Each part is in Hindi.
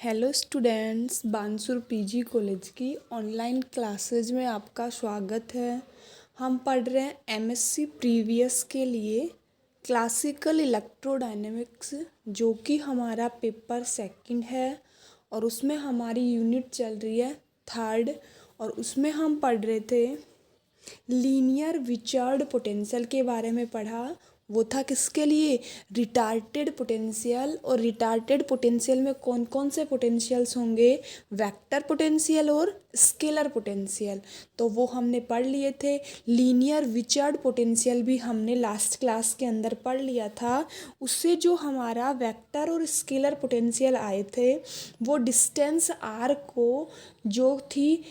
Hello students, Bansur PG college की ऑनलाइन क्लासेज में आपका स्वागत है। हम पढ़ रहे हैं एमएससी प्रीवियस के लिए क्लासिकल इलेक्ट्रोडायनेमिक्स, जो कि हमारा पेपर सेकंड है और उसमें हमारी यूनिट चल रही है थर्ड। और उसमें हम पढ़ रहे थे लीनियर विचर्ड पोटेंशियल के बारे में पढ़ा। वो था किसके लिए? Retarded potential. और रिटार्टेड पोटेंशियल में कौन कौन से पोटेंशियल्स होंगे? वेक्टर पोटेंशियल और स्केलर पोटेंशियल। तो वो हमने पढ़ लिए थे। लीनियर विचर्ड पोटेंशियल भी हमने लास्ट क्लास के अंदर पढ़ लिया था। उससे जो हमारा वेक्टर और स्केलर पोटेंशियल आए थे, वो डिस्टेंस आर को जो थी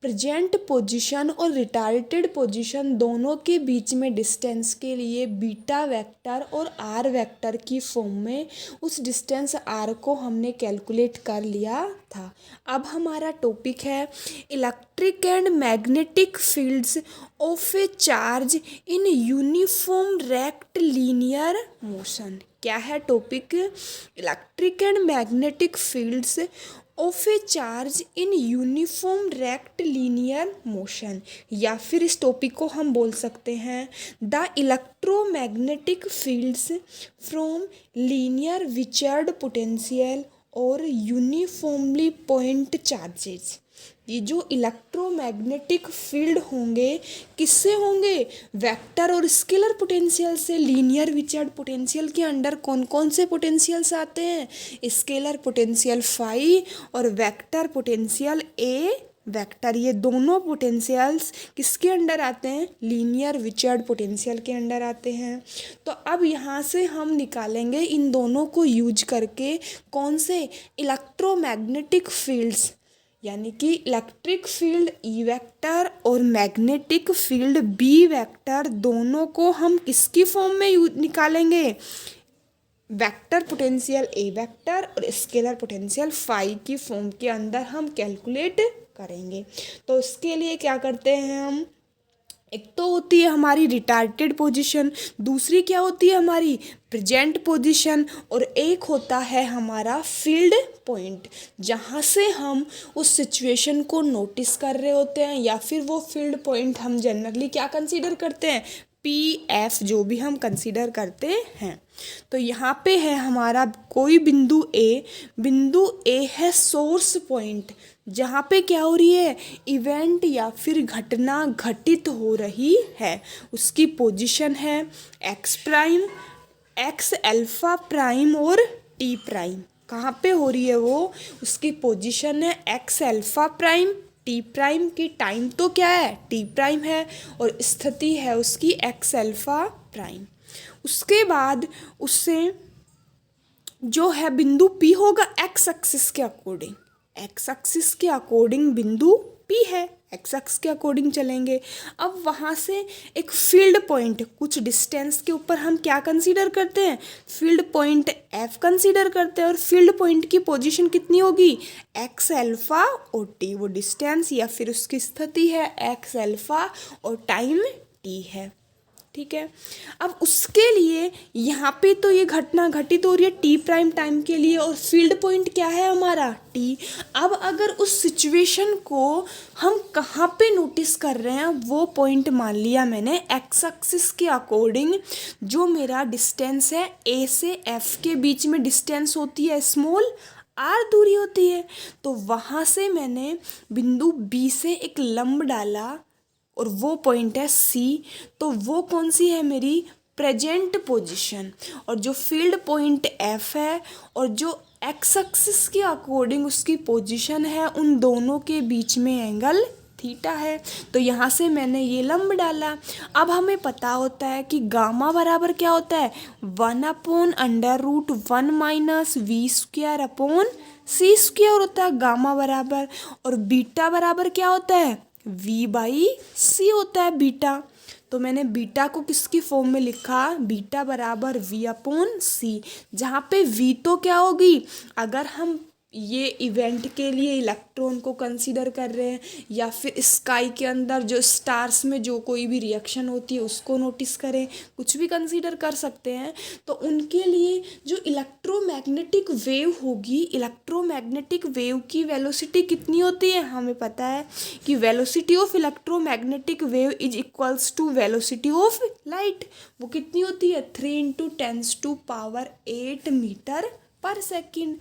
प्रेजेंट पोजीशन और रिटार्टेड पोजीशन दोनों के बीच में डिस्टेंस के लिए बीटा वेक्टर और आर वेक्टर की फॉर्म में उस डिस्टेंस आर को हमने कैलकुलेट कर लिया था। अब हमारा टॉपिक है electric and magnetic fields of a charge in uniform rectilinear motion. क्या है topic? Electric and magnetic fields of a charge in uniform rectilinear motion, या फिर इस टॉपिक को हम बोल सकते हैं the electromagnetic fields from Lienard Wiechert potential और यूनिफॉर्मली पॉइंट चार्जेस। ये जो इलेक्ट्रोमैग्नेटिक फील्ड होंगे किससे होंगे? वेक्टर और स्केलर पोटेंशियल से। लीनियर विचर्ड पोटेंशियल के अंडर कौन कौन से पोटेंशियल्स आते हैं? स्केलर पोटेंशियल फाई और वेक्टर पोटेंशियल ए वेक्टर। ये दोनों पोटेंशियल्स किसके अंडर आते हैं? लीनियर विचर्ड पोटेंशियल के अंडर आते हैं। तो अब यहाँ से हम निकालेंगे इन दोनों को यूज करके कौन से? इलेक्ट्रोमैग्नेटिक फील्ड्स, यानी कि इलेक्ट्रिक फील्ड ई वेक्टर और मैग्नेटिक फील्ड बी वेक्टर, दोनों को हम किसकी फॉर्म में निकालेंगे? वेक्टर पोटेंशियल ए वेक्टर और स्केलर पोटेंशियल फाई की फॉर्म के अंदर हम कैलकुलेट करेंगे। तो इसके लिए क्या करते हैं हम? एक तो होती है हमारी रिटार्टेड पोजीशन, दूसरी क्या होती है हमारी? प्रेजेंट पोजीशन, और एक होता है हमारा फील्ड पॉइंट, जहाँ से हम उस सिचुएशन को नोटिस कर रहे होते हैं, या फिर वो फील्ड पॉइंट हम जनरली क्या कंसीडर करते हैं? पी एफ, जो भी हम कंसीडर करते हैं। तो यहाँ पे है हमारा कोई बिंदु ए है सोर्स पॉइंट, जहाँ पे क्या हो रही है? इवेंट या फिर घटना घटित हो रही है। उसकी पोजीशन है ex prime, x alpha prime और टी प्राइम। कहाँ पे हो रही है वो? उसकी पोजीशन है x alpha prime, T prime की टाइम तो क्या है? टी प्राइम है, और स्थिति है उसकी एक्स अल्फा प्राइम। उसके बाद उससे जो है बिंदु पी होगा एक्स एक्सिस के अकॉर्डिंग। एक्स एक्सिस के अकॉर्डिंग बिंदु पी है, एक्स एक्सिस के अकॉर्डिंग चलेंगे। अब वहाँ से एक फील्ड पॉइंट कुछ डिस्टेंस के ऊपर हम क्या कंसीडर करते हैं? फील्ड पॉइंट एफ कंसीडर करते हैं, और फील्ड पॉइंट की पोजीशन कितनी होगी? एक्स अल्फा और टी। वो डिस्टेंस या फिर उसकी स्थिति है एक्स अल्फा और टाइम टी है। ठीक है। अब उसके लिए यहाँ पे तो ये घटना घटित हो रही है टी प्राइम टाइम के लिए, और फील्ड पॉइंट क्या है हमारा? टी। अब अगर उस सिचुएशन को हम कहाँ पे नोटिस कर रहे हैं, वो पॉइंट मान लिया मैंने एक्स एक्सिस के अकॉर्डिंग। जो मेरा डिस्टेंस है ए से एफ के बीच में डिस्टेंस होती है स्मॉल आर दूरी होती है, तो वहाँ से मैंने बिंदु बी से एक लंब डाला और वो पॉइंट है सी। तो वो कौन सी है मेरी? Present position. और जो फील्ड पॉइंट एफ है और जो एक्स एक्सिस के अकॉर्डिंग उसकी पोजीशन है, उन दोनों के बीच में एंगल थीटा है। तो यहाँ से मैंने ये लंब डाला। अब हमें पता होता है कि गामा बराबर क्या होता है? 1/√1 minus V square upon C square होता है गामा बराबर। और बीटा बराबर क्या होता है? V/C होता है बीटा। तो मैंने बीटा को किसकी फॉर्म में लिखा? बीटा बराबर V/C, जहाँ पे V तो क्या होगी? अगर हम ये इवेंट के लिए इलेक्ट्रॉन को कंसीडर कर रहे हैं, या फिर स्काई के अंदर जो स्टार्स में जो कोई भी रिएक्शन होती है उसको नोटिस करें, कुछ भी कंसीडर कर सकते हैं। तो उनके लिए जो इलेक्ट्रोमैग्नेटिक वेव होगी, इलेक्ट्रोमैग्नेटिक वेव की वेलोसिटी कितनी होती है, हमें पता है कि velocity of electromagnetic wave is equals to velocity of light. वो कितनी होती है, 3 × 10⁸ मीटर पर सेकेंड।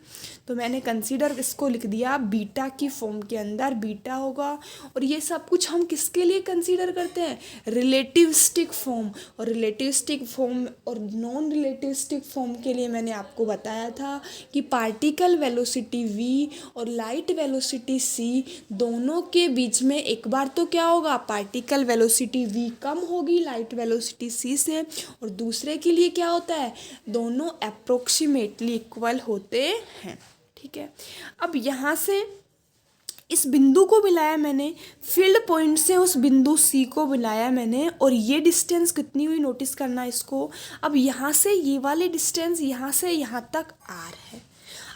तो मैंने कंसीडर इसको लिख दिया बीटा की फॉर्म के अंदर, बीटा होगा। और ये सब कुछ हम किसके लिए कंसीडर करते हैं, रिलेटिविस्टिक फॉर्म। और रिलेटिविस्टिक फॉर्म और नॉन रिलेटिविस्टिक फॉर्म के लिए मैंने आपको बताया था कि पार्टिकल वेलोसिटी v और लाइट वेलोसिटी c दोनों के बीच में एक बार तो क्या होगा, पार्टिकल वेलोसिटी v कम होगी लाइट वेलोसिटी c से, और दूसरे के लिए क्या होता है, दोनों अप्रोक्सीमेटली इक्वल होते हैं। ठीक है, अब यहाँ से इस बिंदु को मिलाया मैंने, फील्ड पॉइंट से उस बिंदु सी को मिलाया मैंने, और ये डिस्टेंस कितनी हुई नोटिस करना इसको। अब यहाँ से ये वाले डिस्टेंस यहाँ से यहाँ तक आर है।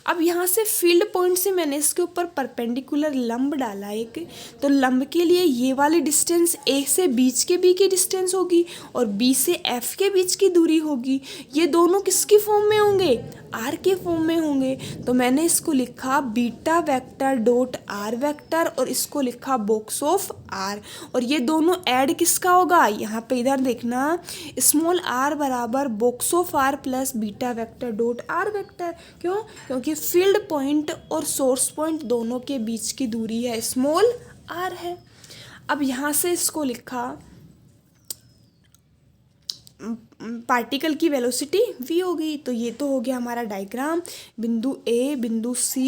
अब यहाँ से फील्ड पॉइंट से मैंने इसके ऊपर परपेंडिकुलर लंब डाला एक, तो लंब के लिए ये वाली डिस्टेंस ए से बीच के बी की डिस्टेंस होगी और बी से एफ के बीच की दूरी होगी। ये दोनों किसकी फॉर्म में होंगे, आर के फॉर्म में होंगे। तो मैंने इसको लिखा beta vector dot are vector, और इसको लिखा बॉक्स ऑफ आर। और ये दोनों ऐड किसका होगा, यहाँ पे इधर देखना, स्मॉल आर बराबर box of R plus beta vector dot are vector. क्यों, क्योंकि फील्ड पॉइंट और सोर्स पॉइंट दोनों के बीच की दूरी है स्मॉल आर है। अब यहाँ से इसको लिखा पार्टिकल की वेलोसिटी v होगी। तो ये तो हो गया हमारा डायग्राम, बिंदु a बिंदु c,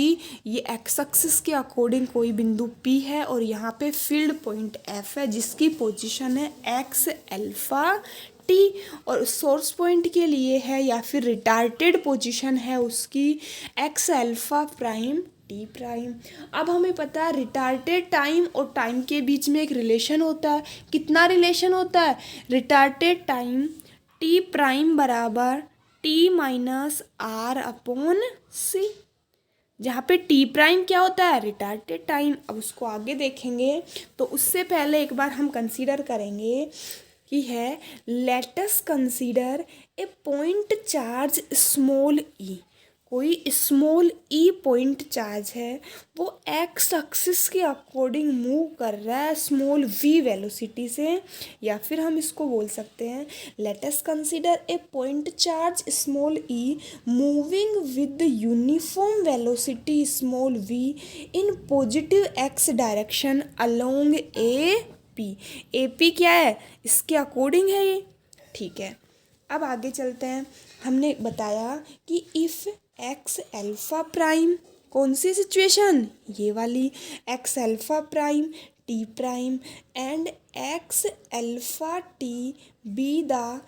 ये एक्स एक्सिस के अकॉर्डिंग कोई बिंदु p है, और यहाँ पे फील्ड पॉइंट f है जिसकी पोजीशन है x अल्फा t, और सोर्स पॉइंट के लिए है या फिर रिटार्टेड पोजीशन है उसकी x alpha prime T prime. अब हमें पता है रिटार्टेड टाइम और टाइम के बीच में एक रिलेशन होता है। कितना रिलेशन होता है, रिटार्टेड टाइम टी प्राइम बराबर टी माइनस आर अपॉन सी, जहाँ पे टी प्राइम क्या होता है, रिटार्टेड टाइम। अब उसको आगे देखेंगे, तो उससे पहले एक बार हम कंसीडर करेंगे कि है let us consider a point charge small e. कोई स्मॉल ई पॉइंट चार्ज है, वो एक्स एक्सिस के अकॉर्डिंग मूव कर रहा है स्मॉल वी वेलोसिटी से, या फिर हम इसको बोल सकते हैं let us consider a point charge small E moving with uniform velocity small V in positive X direction along A P. A P क्या है, इसके अकॉर्डिंग है ये। ठीक है, अब आगे चलते हैं। हमने बताया कि इफ़ एक्स अल्फा प्राइम, कौन सी सिचुएशन, ये वाली, x alpha prime T prime and x alpha T be the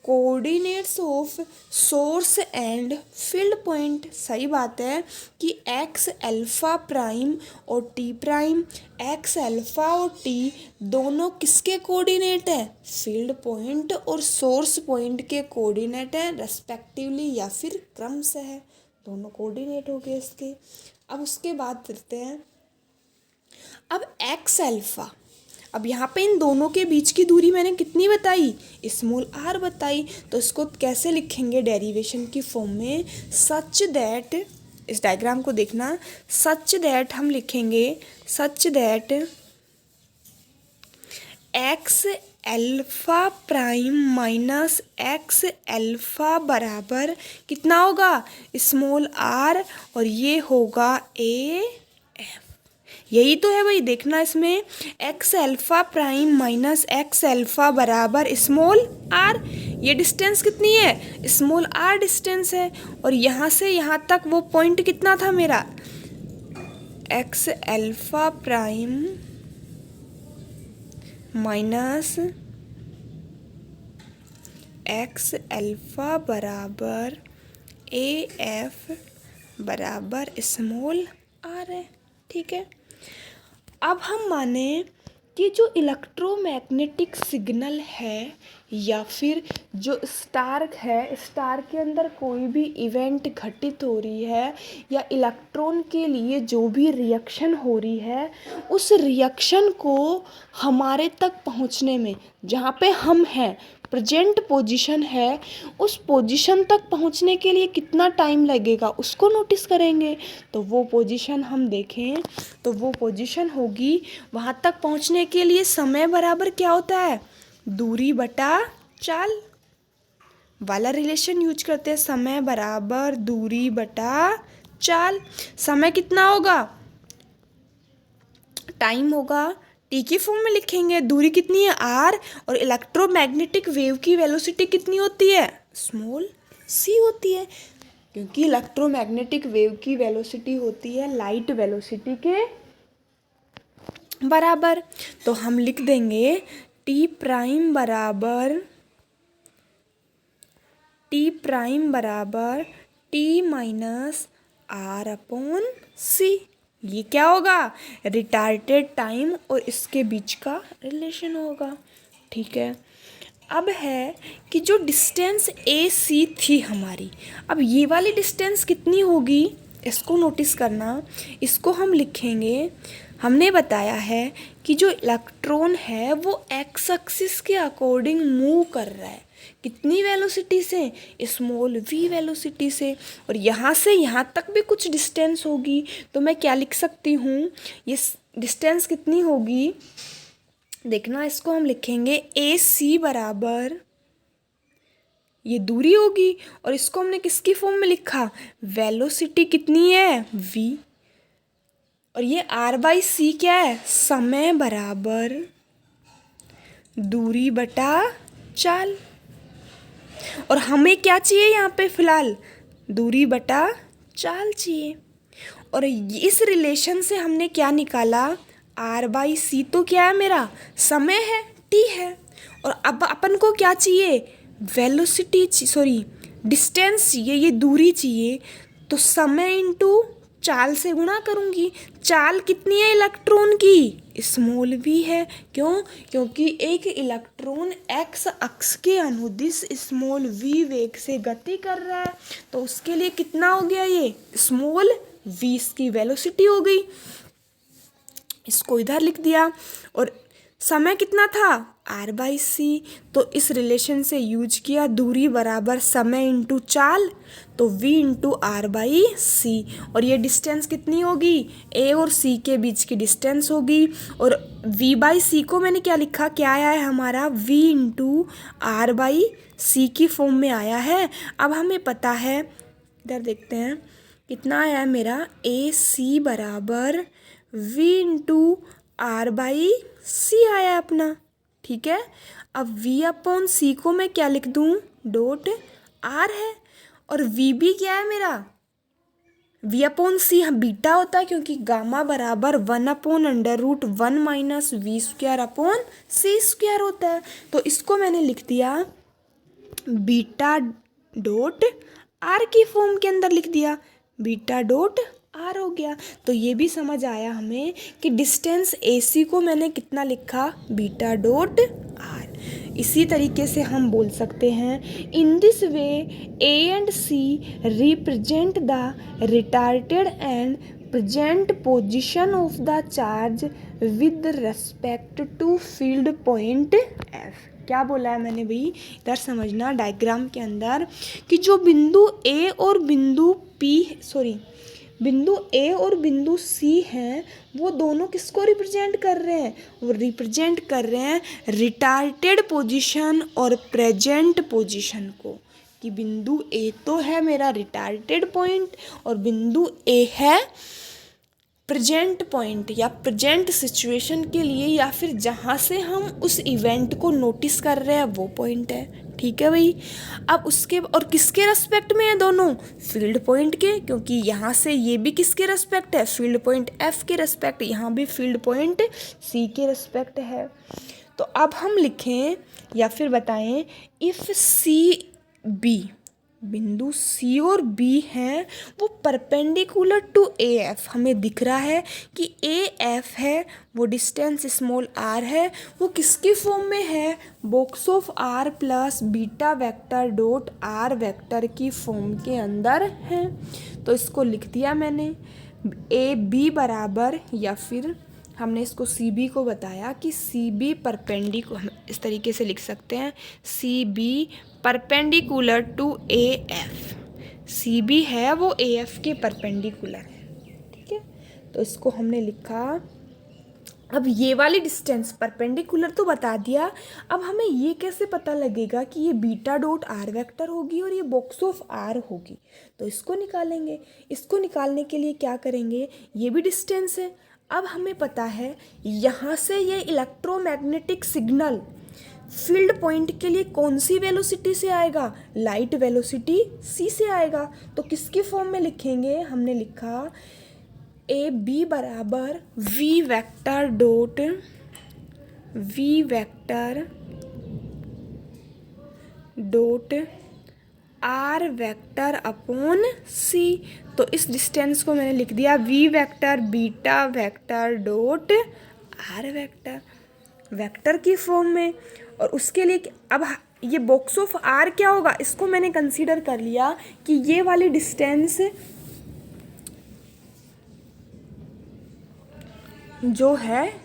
coordinates of source and field point. सही बात है कि एक्स अल्फा प्राइम और टी प्राइम, एक्स अल्फा और टी दोनों किसके कोऑर्डिनेट हैं, फील्ड पॉइंट और सोर्स पॉइंट के कोऑर्डिनेट हैं रेस्पेक्टिवली, या फिर क्रम से है, दोनों कोऑर्डिनेट हो गए इसके। अब उसके बाद करते हैं, अब एक्स अल्फा, अब यहाँ पे इन दोनों के बीच की दूरी मैंने कितनी बताई, स्मॉल आर बताई। तो इसको कैसे लिखेंगे डेरिवेशन की फॉर्म में, सच दैट, इस डायग्राम को देखना, सच दैट हम लिखेंगे, such that x alpha prime minus x alpha बराबर कितना होगा, स्मॉल आर, और ये होगा ए एफ। यही तो है भाई, देखना इसमें x alpha prime minus x alpha बराबर स्मॉल आर, ये डिस्टेंस कितनी है, स्मॉल आर डिस्टेंस है, और यहाँ से यहाँ तक वो पॉइंट कितना था मेरा, x alpha prime minus x alpha बराबर ए एफ बराबर स्मॉल आर है। ठीक है, अब हम माने कि जो इलेक्ट्रोमैग्नेटिक सिग्नल है या फिर जो स्टार है, स्टार के अंदर कोई भी इवेंट घटित हो रही है या इलेक्ट्रॉन के लिए जो भी रिएक्शन हो रही है, उस रिएक्शन को हमारे तक पहुंचने में, जहाँ पे हम हैं, प्रेजेंट पोजीशन है, उस पोजीशन तक पहुंचने के लिए कितना टाइम लगेगा उसको नोटिस करेंगे। तो वो पोजीशन हम देखें तो वो पोजीशन होगी, वहाँ तक पहुंचने के लिए समय बराबर क्या होता है, दूरी बटा चाल वाला रिलेशन यूज करते हैं। समय बराबर दूरी बटा चाल। समय कितना होगा, टाइम होगा, टी की फॉर्म में लिखेंगे। दूरी कितनी है, आर, और इलेक्ट्रोमैग्नेटिक वेव की वेलोसिटी कितनी होती है, स्मॉल सी होती है, क्योंकि इलेक्ट्रोमैग्नेटिक वेव की वेलोसिटी होती है लाइट वेलोसिटी के बराबर। तो हम लिख देंगे टी प्राइम बराबर टी माइनस आर अपॉन सी। ये क्या होगा, रिटार्डेड टाइम और इसके बीच का रिलेशन होगा। ठीक है, अब है कि जो डिस्टेंस ए सी थी हमारी, अब ये वाली डिस्टेंस कितनी होगी इसको नोटिस करना। इसको हम लिखेंगे, हमने बताया है कि जो इलेक्ट्रॉन है वो एक्स एक्सिस के अकॉर्डिंग मूव कर रहा है, कितनी वेलोसिटी से, स्मॉल वी वेलोसिटी से, और यहाँ से यहाँ तक भी कुछ डिस्टेंस होगी। तो मैं क्या लिख सकती हूँ, ये डिस्टेंस कितनी होगी, देखना, इसको हम लिखेंगे ए सी बराबर, ये दूरी होगी, और इसको हमने किसकी फॉर्म में लिखा, वेलोसिटी कितनी है, v, और ये आर बाई सी क्या है, समय बराबर दूरी बटा चाल। और हमें क्या चाहिए यहाँ पे फिलहाल, दूरी बटा चाल चाहिए। और इस रिलेशन से हमने क्या निकाला, आर बाई सी तो क्या है मेरा, समय है, टी है, और अब अपन को क्या चाहिए, वेलोसिटी, सॉरी डिस्टेंस चाहिए, ये दूरी चाहिए। तो समय इंटू चाल से गुणा करूँगी। चाल कितनी है इलेक्ट्रॉन की, स्मॉल वी है। क्यों, क्योंकि एक इलेक्ट्रॉन एक्स अक्ष के अनुदिश स्मॉल वी वेग से गति कर रहा है, तो उसके लिए कितना हो गया, ये स्मॉल वी की वेलोसिटी हो गई। इसको इधर लिख दिया, और समय कितना था, आर बाई सी। तो इस रिलेशन से यूज किया, दूरी बराबर समय इंटू चाल, तो v इंटू आर बाई सी। और ये डिस्टेंस कितनी होगी, ए और सी के बीच की डिस्टेंस होगी। और v बाई सी को मैंने क्या लिखा, क्या आया है हमारा, v इंटू आर बाई सी की फॉर्म में आया है। अब हमें पता है, इधर देखते हैं कितना आया है मेरा, ए सी बराबर v इंटू आर बाई सी आया अपना। ठीक है, अब v अपॉन सी को मैं क्या लिख दूँ, डॉट आर है, और v भी क्या है मेरा, v अपॉन सी बीटा होता है, क्योंकि गामा बराबर 1/√1 minus V square upon C square होता है। तो इसको मैंने लिख दिया बीटा डॉट आर की फॉर्म के अंदर लिख दिया, बीटा डॉट आर हो गया। तो ये भी समझ आया हमें कि डिस्टेंस ए सी को मैंने कितना लिखा, बीटा डॉट आर। इसी तरीके से हम बोल सकते हैं, in this way A and C represent the retarded and present position of the charge with respect to field point F. क्या बोला है मैंने भाई, इधर समझना डायग्राम के अंदर, कि जो बिंदु ए और बिंदु ए और बिंदु सी हैं, वो दोनों किसको रिप्रेजेंट कर रहे हैं, वो रिप्रेजेंट कर रहे हैं रिटार्डेड पोजीशन और प्रेजेंट पोजीशन को। कि बिंदु ए तो है मेरा रिटार्डेड पॉइंट, और बिंदु ए है प्रेजेंट पॉइंट या प्रेजेंट सिचुएशन के लिए, या फिर जहाँ से हम उस इवेंट को नोटिस कर रहे हैं वो पॉइंट है। ठीक है भाई, अब उसके और किसके रेस्पेक्ट में है दोनों, फील्ड पॉइंट के, क्योंकि यहाँ से ये भी किसके रेस्पेक्ट है, फील्ड पॉइंट एफ के रेस्पेक्ट, यहाँ भी फील्ड पॉइंट सी के रेस्पेक्ट है। तो अब हम लिखें या फिर बताएं, इफ़ सी बी बिंदु सी और बी हैं वो परपेंडिकुलर टू ए एफ। हमें दिख रहा है कि ए एफ है, वो डिस्टेंस स्मॉल आर है, वो किसके फॉर्म में है, box of R plus beta vector dot are vector की फॉर्म के अंदर है। तो इसको लिख दिया मैंने ए बी बराबर, या फिर हमने इसको सी बी को बताया कि सी बी परपेंडिकुलर, इस तरीके से लिख सकते हैं, C B perpendicular to A F. C B है वो ए एफ के परपेंडिकुलर है, ठीक है। तो इसको हमने लिखा। अब ये वाली डिस्टेंस परपेंडिकुलर तो बता दिया, अब हमें ये कैसे पता लगेगा कि ये बीटा डॉट आर वेक्टर होगी और ये बॉक्स ऑफ आर होगी। तो इसको निकालेंगे। इसको निकालने के लिए क्या करेंगे, ये भी डिस्टेंस है। अब हमें पता है यहाँ से ये इलेक्ट्रोमैग्नेटिक सिग्नल फील्ड पॉइंट के लिए कौन सी वेलोसिटी से आएगा, लाइट वेलोसिटी सी से आएगा। तो किसकी फॉर्म में लिखेंगे, हमने लिखा ए बी बराबर v vector dot are vector upon c. तो इस डिस्टेंस को मैंने लिख दिया v vector beta vector dot are vector, vector की फॉर्म में। और उसके लिए अब ये बॉक्स ऑफ आर क्या होगा, इसको मैंने कंसीडर कर लिया कि ये वाली डिस्टेंस जो है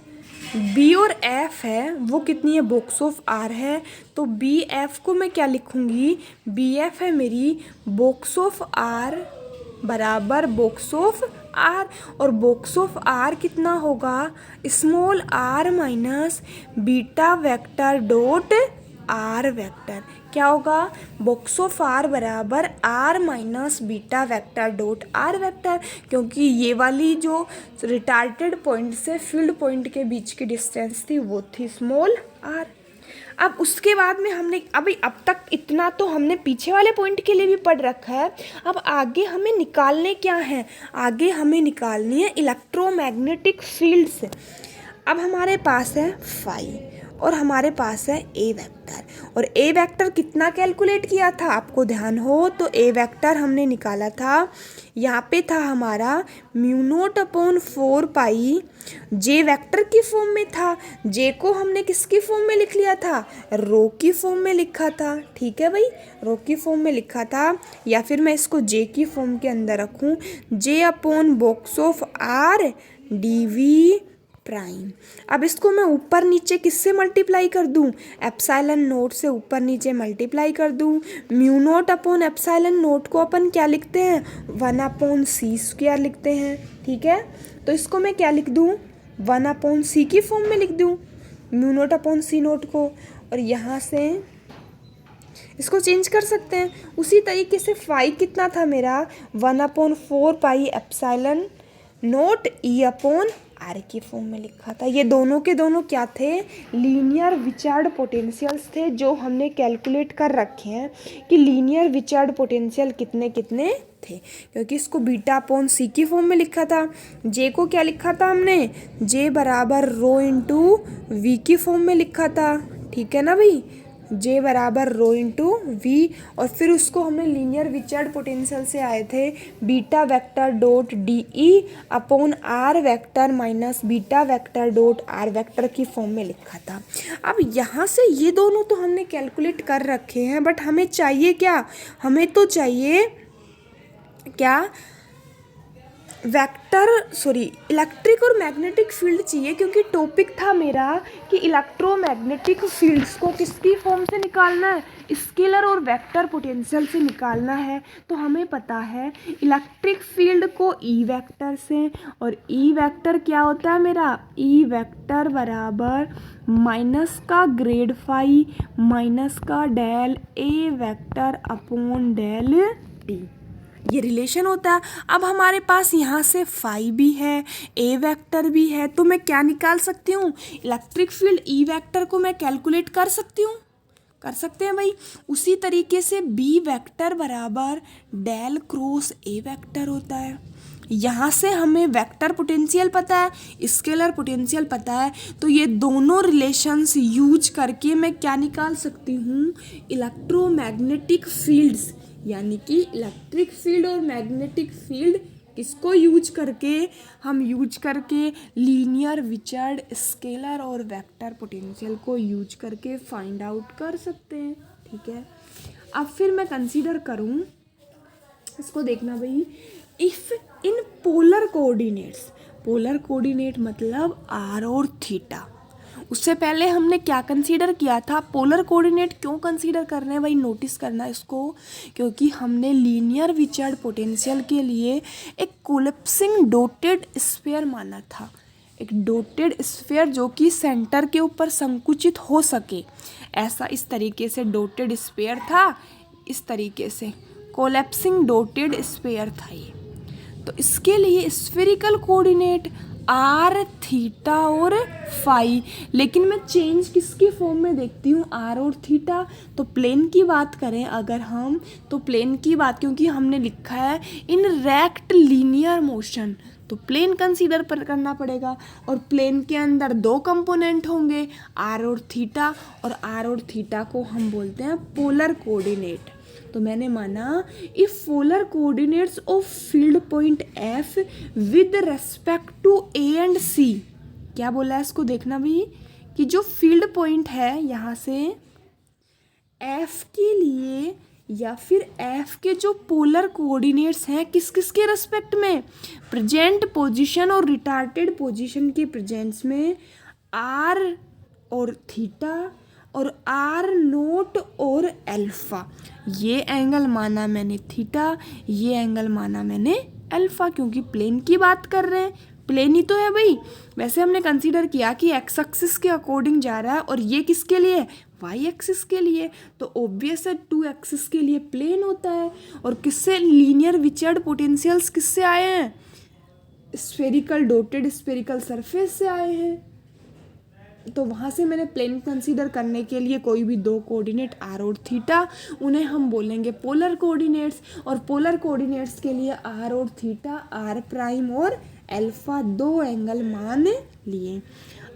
बी और एफ है वो कितनी है, बॉक्स ऑफ आर है। तो बी एफ को मैं क्या लिखूंगी, बी एफ है मेरी बॉक्स ऑफ आर बराबर बॉक्स ऑफ आर, और बॉक्स ऑफ आर कितना होगा, small R minus beta vector dot are vector. क्या होगा, बॉक्स ऑफ आर बराबर R minus beta vector dot are vector, क्योंकि ये वाली जो रिटार्टेड पॉइंट से फील्ड पॉइंट के बीच की डिस्टेंस थी वो थी स्मॉल आर। अब उसके बाद में हमने अब तक इतना तो हमने पीछे वाले पॉइंट के लिए भी पढ़ रखा है। अब आगे हमें निकालने क्या है, आगे हमें निकालनी है इलेक्ट्रोमैग्नेटिक फील्ड से। अब हमारे पास है फाई और हमारे पास है ए वेक्टर, और ए वेक्टर कितना कैलकुलेट किया था, आपको ध्यान हो तो ए वेक्टर हमने निकाला था, यहाँ पे था हमारा म्यू नोट अपॉन 4 पाई, जे वेक्टर की फॉर्म में था, जे को हमने किसकी फॉर्म में लिख लिया था, रो की फॉर्म में लिखा था, ठीक है भाई, रो की फॉर्म में लिखा था, या फिर मैं इसको जे की फॉर्म के अंदर रखूँ, J upon box of R D V prime. अब इसको मैं ऊपर नीचे किससे मल्टीप्लाई कर दूं, एप्सिलॉन नोट से ऊपर नीचे मल्टीप्लाई कर दूं। Mu naught upon epsilon note को अपन क्या लिखते हैं, 1 अपॉन सी स्क्वायर लिखते हैं, ठीक है। तो इसको मैं क्या लिख दूं, 1 अपॉन सी की फॉर्म में लिख दूं, म्यू नोट अपॉन सी नोट को, और यहाँ से इसको चेंज कर सकते हैं। उसी तरीके से फाई कितना था मेरा, 1 upon 4 pi epsilon nought E upon R की फॉर्म में लिखा था। ये दोनों के दोनों क्या थे, लीनियर विचार्ड पोटेंशियल्स थे, जो हमने कैलकुलेट कर रखे हैं कि लीनियर विचार्ड पोटेंशियल कितने कितने थे, क्योंकि इसको बीटा अपॉन सी की फॉर्म में लिखा था। जे को क्या लिखा था हमने, जे बराबर रो इंटू वी की फॉर्म में लिखा था, ठीक है ना भाई, जे बराबर रो इंटू वी, और फिर उसको हमने लीनियर विचार्ड पोटेंशियल से आए थे beta vector dot D E upon R vector minus beta vector dot are vector की फॉर्म में लिखा था। अब यहाँ से ये दोनों तो हमने कैलकुलेट कर रखे हैं, बट हमें चाहिए क्या, हमें तो चाहिए क्या, इलेक्ट्रिक और मैग्नेटिक फील्ड चाहिए, क्योंकि टॉपिक था मेरा कि इलेक्ट्रोमैग्नेटिक फील्ड्स को किसकी फॉर्म से निकालना है, स्केलर और वेक्टर पोटेंशियल से निकालना है। तो हमें पता है इलेक्ट्रिक फील्ड को ई वेक्टर से, और ई वेक्टर क्या होता है मेरा, ई वेक्टर बराबर माइनस का ग्रेड फाई माइनस का del A vector upon del T, ये रिलेशन होता है। अब हमारे पास यहाँ से फाई भी है, ए वेक्टर भी है, तो मैं क्या निकाल सकती हूँ, इलेक्ट्रिक फील्ड ई वेक्टर को मैं कैलकुलेट कर सकती हूँ, कर सकते हैं भाई। उसी तरीके से बी वेक्टर बराबर डेल क्रॉस ए वेक्टर होता है। यहाँ से हमें वेक्टर पोटेंशियल पता है, स्केलर पोटेंशियल पता है, तो ये दोनों रिलेशंस यूज करके मैं क्या निकाल सकती हूँ, इलेक्ट्रोमैग्नेटिक फील्ड्स यानी कि इलेक्ट्रिक फील्ड और मैग्नेटिक फील्ड किसको यूज करके, हम यूज करके लीनियर विचर्ड स्केलर और वेक्टर पोटेंशियल को यूज करके फाइंड आउट कर सकते हैं। ठीक है, अब फिर मैं कंसीडर करूँ इसको, देखना भाई, if in polar coordinates, polar coordinate मतलब आर और थीटा। उससे पहले हमने क्या कंसीडर किया था, पोलर कोऑर्डिनेट क्यों कंसीडर कर रहे हैं भाई, नोटिस करना इसको, क्योंकि हमने लीनियर विचर्ड पोटेंशियल के लिए एक कोलैप्सिंग डॉटेड स्फीयर माना था, एक डॉटेड स्फीयर जो कि सेंटर के ऊपर संकुचित हो सके, ऐसा इस तरीके से डॉटेड स्फीयर था, इस तरीके से कोलैप्सिंग डॉटेड स्फीयर था ये। तो इसके लिए स्फेरिकल कोऑर्डिनेट आर, थीटा और फाई, लेकिन मैं चेंज किसकी फॉर्म में देखती हूँ, आर और थीटा। तो प्लेन की बात करें अगर हम, तो प्लेन की बात, क्योंकि हमने लिखा है इन रेक्ट लीनियर मोशन, तो प्लेन कंसीडर करना पड़ेगा, और प्लेन के अंदर दो कंपोनेंट होंगे, आर और थीटा, और आर और थीटा को हम बोलते हैं पोलर कोऑर्डिनेट। तो मैंने माना if polar coordinates of field point F with respect to A and C, क्या बोला है इसको, देखना भी, कि जो फील्ड पॉइंट है यहाँ से एफ के लिए, या फिर एफ के जो पोलर कोऑर्डिनेट्स हैं किस किस के रेस्पेक्ट में, प्रेजेंट पोजीशन और रिटार्टेड पोजीशन के प्रेजेंस में, आर और थीटा और आर नोट और अल्फा, ये एंगल माना मैंने थीटा, ये एंगल माना मैंने अल्फा, क्योंकि प्लेन की बात कर रहे हैं, प्लेन ही तो है भाई। वैसे हमने कंसीडर किया कि एक्स एक्सिस के अकॉर्डिंग जा रहा है, और ये किसके लिए, वाई एक्सिस के लिए, तो ऑब्वियस है टू एक्सिस के लिए प्लेन होता है। और किससे लीनियर विचर्ड पोटेंशियल्स किससे आए हैं, स्फेरिकल डॉटेड स्फेरिकल सरफेस से आए हैं। तो वहाँ से मैंने प्लेन कंसीडर करने के लिए कोई भी दो कोऑर्डिनेट आर और थीटा, उन्हें हम बोलेंगे पोलर कोऑर्डिनेट्स, और पोलर कोऑर्डिनेट्स के लिए आर और थीटा, आर प्राइम और अल्फा दो एंगल मान लिए।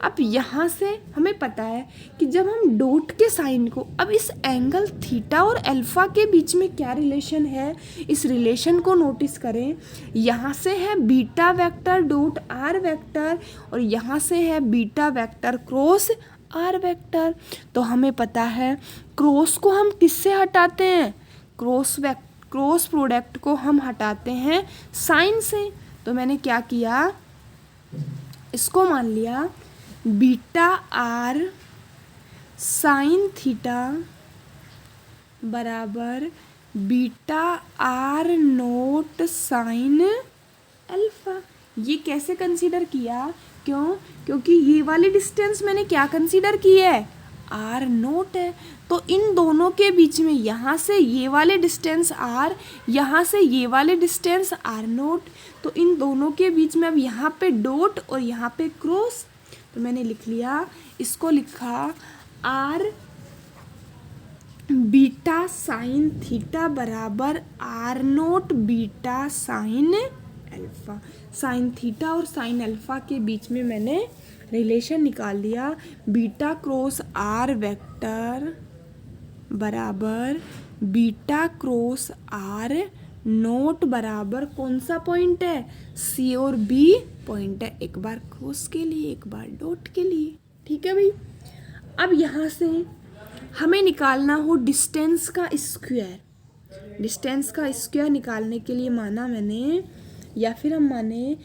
अब यहाँ से हमें पता है कि जब हम डॉट के साइन को, अब इस एंगल थीटा और अल्फा के बीच में क्या रिलेशन है, इस रिलेशन को नोटिस करें। यहाँ से है beta vector dot are vector, और यहाँ से है beta vector cross R vector. तो हमें पता है क्रॉस को हम किससे हटाते हैं, क्रॉस प्रोडक्ट को हम हटाते हैं साइन से। तो मैंने क्या किया, इसको मान लिया बीटा आर साइन थीटा बराबर beta are nought sine alpha. ये कैसे कंसीडर किया, क्योंकि ये वाली डिस्टेंस मैंने क्या कंसीडर की है, आर नोट है। तो इन दोनों के बीच में यहाँ से ये वाले डिस्टेंस आर, यहाँ से ये वाले डिस्टेंस आर नोट, तो इन दोनों के बीच में अब यहाँ पे डॉट और यहाँ पे क्रॉस। तो मैंने लिख लिया, इसको लिखा आर बीटा साइन थीटा बराबर are nought beta sine alpha. Sine theta और साइन अल्फा के बीच में मैंने रिलेशन निकाल लिया, बीटा क्रॉस आर वेक्टर बराबर बीटा क्रॉस आर नोट बराबर कौन सा पॉइंट है, सी और बी पॉइंट है, एक बार क्रॉस के लिए एक बार डॉट के लिए। ठीक है भाई, अब यहाँ से हमें निकालना हो डिस्टेंस का स्क्वायर। डिस्टेंस का स्क्वायर निकालने के लिए माना मैंने, या फिर हम माने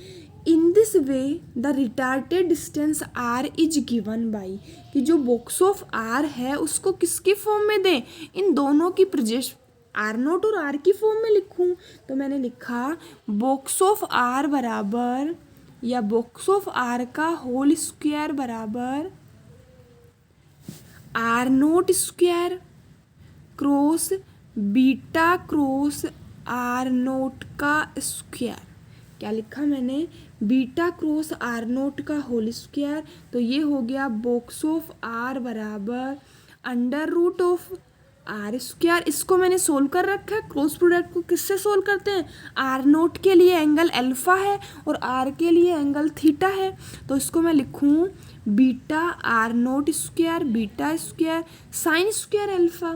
in this way the retarded distance R is given by, कि जो बॉक्स ऑफ आर है उसको किसकी फॉर्म में दें, इन दोनों की प्रेजेंस, आर नोट और आर की फॉर्म में लिखूं। तो मैंने लिखा बॉक्स ऑफ आर बराबर, या बॉक्स ऑफ आर का होल स्क्वायर बराबर are note square cross beta cross R nought का स्क्वायर। क्या लिखा मैंने, बीटा क्रॉस आर नोट का होल स्क्वायर। तो ये हो गया बॉक्स ऑफ आर बराबर under root of R square. इसको मैंने सोल्व कर रखा है। क्रॉस प्रोडक्ट को किससे सोल्व करते हैं, आर नोट के लिए एंगल अल्फा है और आर के लिए एंगल थीटा है। तो इसको मैं लिखूं beta are note square beta square sine square alpha.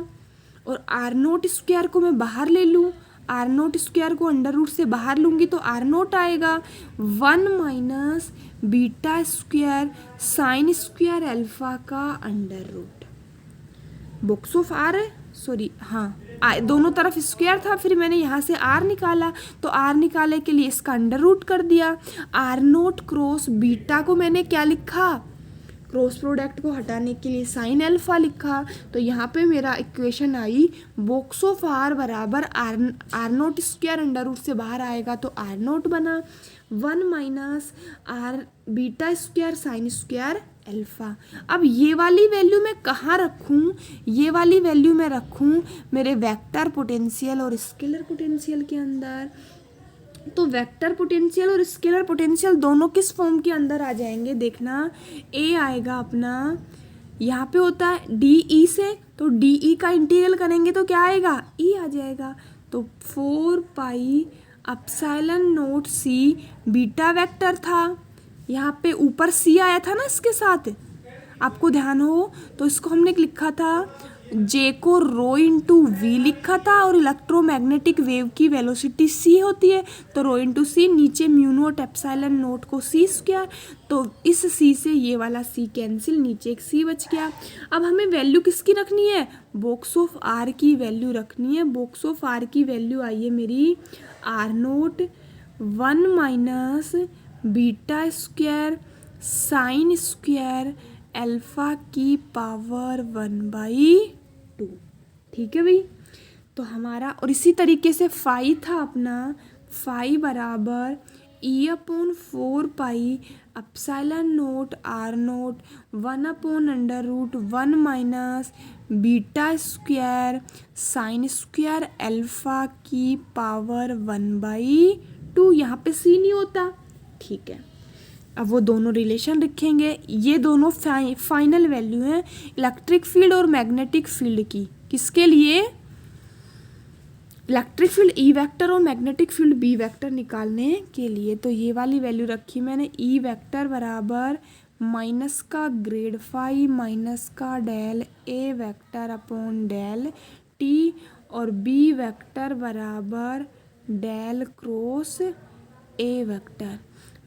और आर नोट स्क्वायर को मैं बाहर ले लूँ, आर नोट स्क्वायर को अंडर रूट से बाहर लूँगी तो आर नोट आएगा 1 minus beta square sine square alpha का under root. Box of r है, सॉरी हाँ, दोनों तरफ स्क्वायर था, फिर मैंने यहाँ से आर निकाला, तो आर निकाले के लिए इसका अंडर रूट कर दिया। आर नोट क्रॉस बीटा को मैंने क्या लिखा, क्रॉस प्रोडक्ट को हटाने के लिए साइन अल्फा लिखा। तो यहाँ पे मेरा equation I box of are बराबर are note square under root से बाहर आएगा तो आर नोट बना 1 minus r beta square sine square alpha. अब ये वाली वैल्यू मैं कहाँ रखूँ, ये वाली वैल्यू मैं रखूँ मेरे वेक्टर पोटेंशियल और स्केलर पोटेंशियल के अंदर। तो वेक्टर पोटेंशियल और स्केलर पोटेंशियल दोनों किस फॉर्म के अंदर आ जाएंगे, देखना। ए आएगा अपना, यहाँ पे होता है डी ई से, तो डी ई का इंटीग्रल करेंगे तो क्या आएगा, ई आ जाएगा। तो 4 pi epsilon nought C beta vector था, यहाँ पे ऊपर सी आया था ना इसके साथ, आपको ध्यान हो तो इसको हमने लिखा था जे को रो इंटू वी लिखा था, और इलेक्ट्रोमैग्नेटिक वेव की वेलोसिटी सी होती है, तो रो इंटू सी, नीचे म्यू नोट एप्सिलॉन नोट को सी स्क्वायर, तो इस सी से ये वाला सी कैंसिल, नीचे एक सी बच गया। अब हमें वैल्यू किसकी रखनी है, बॉक्स ऑफ आर की वैल्यू रखनी है। बॉक्स ऑफ आर की वैल्यू आई है मेरी R nought 1 minus beta square sine square alpha की पावर 1/2। ठीक है भाई, तो हमारा, और इसी तरीके से फाई था अपना, फाई बराबर E upon 4 pi epsilon nought R nought 1 upon under root 1 minus beta square sine square alpha की पावर 1/2। यहाँ पे सी नहीं होता, ठीक है। अब वो दोनों रिलेशन रखेंगे, ये दोनों फाइनल वैल्यू हैं इलेक्ट्रिक फील्ड और मैग्नेटिक फील्ड की। किसके लिए, इलेक्ट्रिक फील्ड ई वेक्टर और मैग्नेटिक फील्ड बी वेक्टर निकालने के लिए। तो ये वाली वैल्यू रखी मैंने, ई वेक्टर बराबर माइनस का ग्रेड फाई माइनस का del A vector upon del T, और बी वेक्टर बराबर del cross A vector.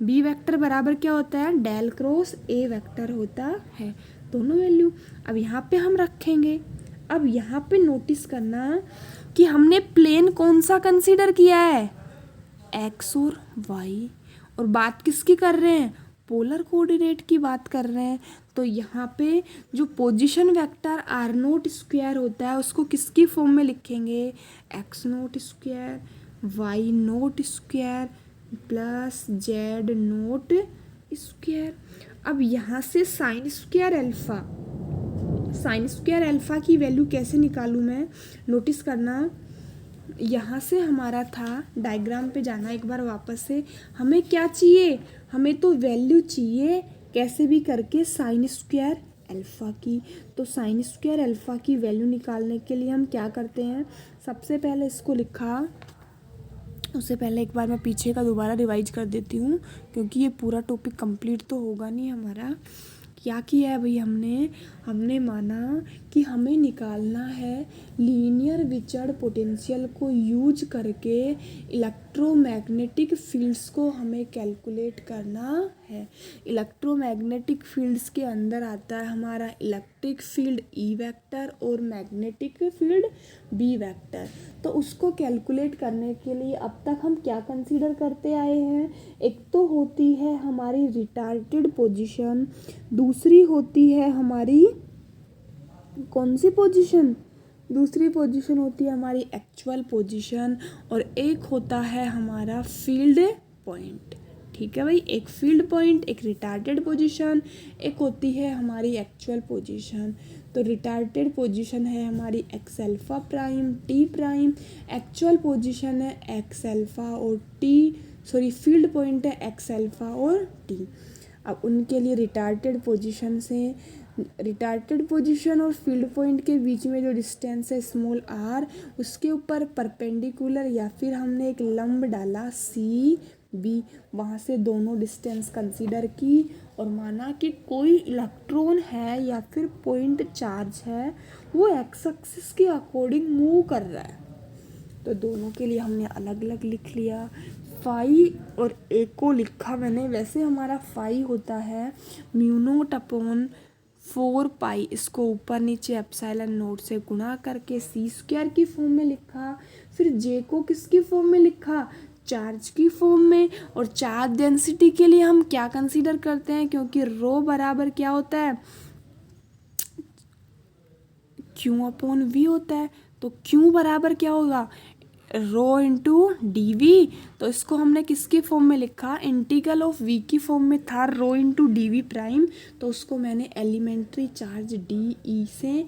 B vector बराबर क्या होता है, डेल क्रॉस ए वेक्टर होता है, दोनों वैल्यू। अब यहाँ पे हम रखेंगे। अब यहाँ पे नोटिस करना कि हमने प्लेन कौन सा कंसीडर किया है, एक्स और वाई, और बात किसकी कर रहे हैं, पोलर कोऑर्डिनेट की बात कर रहे हैं। तो यहाँ पे जो position vector R note square होता है उसको किसकी फॉर्म में लिखेंगे, X nought square Y nought square plus Z nought square. अब यहाँ से साइन स्क्वायर अल्फा की वैल्यू कैसे निकालूँ मैं, नोटिस करना। यहाँ से हमारा था, डायग्राम पे जाना एक बार वापस से, हमें क्या चाहिए, हमें तो वैल्यू चाहिए कैसे भी करके साइन स्क्वायर अल्फा की। तो साइन स्क्वायर अल्फा की वैल्यू निकालने के लिए हम क्या करते हैं, सबसे पहले इसको लिखा, उससे पहले एक बार मैं पीछे का दोबारा रिवाइज कर देती हूँ क्योंकि ये पूरा टॉपिक कंप्लीट तो होगा नहीं हमारा। क्या किया है भाई, हमने माना कि हमें निकालना है लीनियर विचर्ड पोटेंशियल को यूज करके इलेक्ट्रोमैग्नेटिक फील्ड्स को हमें कैलकुलेट करना है। इलेक्ट्रोमैग्नेटिक फील्ड्स के अंदर आता है हमारा इलेक्ट्रिक फील्ड ई वेक्टर और मैग्नेटिक फील्ड बी वेक्टर। तो उसको कैलकुलेट करने के लिए अब तक हम क्या कंसीडर करते आए हैं, एक तो होती है हमारी रिटार्टेड पोजीशन, दूसरी होती है हमारी कौन सी पोजीशन, दूसरी पोजीशन होती है हमारी एक्चुअल पोजीशन, और एक होता है हमारा फील्ड पॉइंट। ठीक है भाई, एक फील्ड पॉइंट, एक रिटार्टेड पोजीशन, एक होती है हमारी एक्चुअल पोजीशन। तो रिटार्टेड पोजीशन है हमारी x alpha prime T prime, actual position है एक्स अल्फा और टी, सॉरी फील्ड पॉइंट है एक्स अल्फा और टी। अब उनके लिए रिटार्टेड पोजीशन और फील्ड पॉइंट के बीच में जो डिस्टेंस है स्मॉल आर, उसके ऊपर परपेंडिकुलर या फिर हमने एक लंब डाला सी बी, वहाँ से दोनों डिस्टेंस कंसीडर की और माना कि कोई इलेक्ट्रॉन है या फिर पॉइंट चार्ज है, वो एक्स एक्सिस के अकॉर्डिंग मूव कर रहा है। तो दोनों के लिए हमने अलग अलग लिख लिया। फाई और ए को लिखा मैंने, वैसे हमारा फाई होता है म्यू नॉट अपॉन 4 पाई, इसको ऊपर नीचे एप्सिलॉन नॉट से गुणा करके सी स्क्वायर की फॉर्म में लिखा। फिर जे को किसकी फॉर्म में लिखा, चार्ज की फॉर्म में। और चार्ज डेंसिटी के लिए हम क्या कंसीडर करते हैं, क्योंकि रो बराबर क्या होता है, क्यू अपॉन वी होता है। तो क्यू बराबर क्या होगा, रो इंटू डी वी। तो इसको हमने किसकी फॉर्म में लिखा, इंटीग्रल ऑफ वी की फॉर्म में था, rho into D V prime. तो उसको मैंने एलिमेंट्री चार्ज डी ई से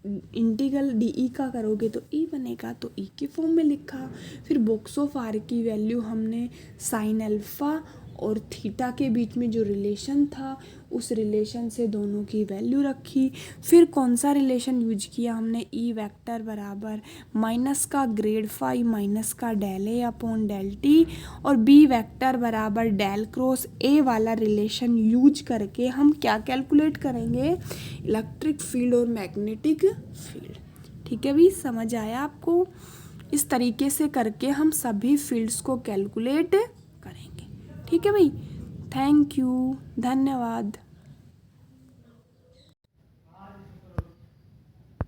इंटीग्रल डी ई का करोगे तो ई बनेगा, तो ई की फॉर्म में लिखा। फिर बॉक्स ऑफ आर की वैल्यू हमने साइन अल्फा और थीटा के बीच में जो रिलेशन था, उस रिलेशन से दोनों की वैल्यू रखी। फिर कौन सा रिलेशन यूज किया हमने, ई वेक्टर बराबर माइनस का ग्रेड फाई माइनस का डेल ए अपॉन डेल टी, और बी वेक्टर बराबर डेल क्रॉस ए वाला रिलेशन यूज करके हम क्या कैलकुलेट करेंगे, इलेक्ट्रिक फील्ड और मैग्नेटिक फील्ड। ठीक है भी, समझ आया आपको। इस तरीके से करके हम सभी फील्ड्स को कैलकुलेट करेंगे। ठीक है भाई, थैंक यू, धन्यवाद।